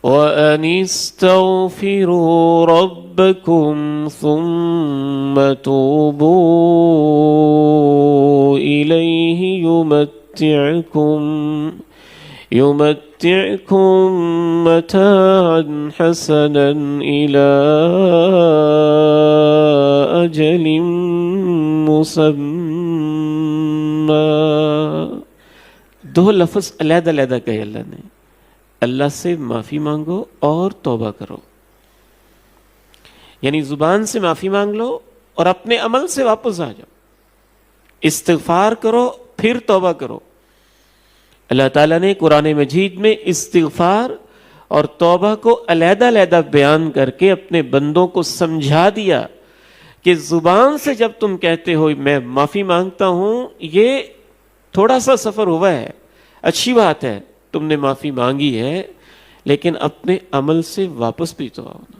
वअनिस्तगफिरू रब्बकुम सुम्मा तूबू इलैहि युमत्ति'कुम मताअन हसनन इला अजलिम मुसम्मा। दो लफ्ज़ अलग-अलग कहे अल्लाह ने। अल्लाह से माफ़ी मांगो और तौबा करो, यानी ज़ुबान से माफ़ी मांग लो और अपने अमल से वापस आ जाओ, इस्तिग़फ़ार करो फिर तौबा करो। अल्लाह ताला ने कुरान मजीद में इस्तिग़फ़ार और तौबा को अलग-अलग बयान करके अपने बंदों को समझा दिया कि ज़ुबान से जब तुम कहते हो मैं माफ़ी मांगता हूँ, ये थोड़ा सा सफ़र हुआ है, अच्छी बात है, तुमने माफ़ी मांगी है, लेकिन अपने अमल से वापस भी तो आओ ना।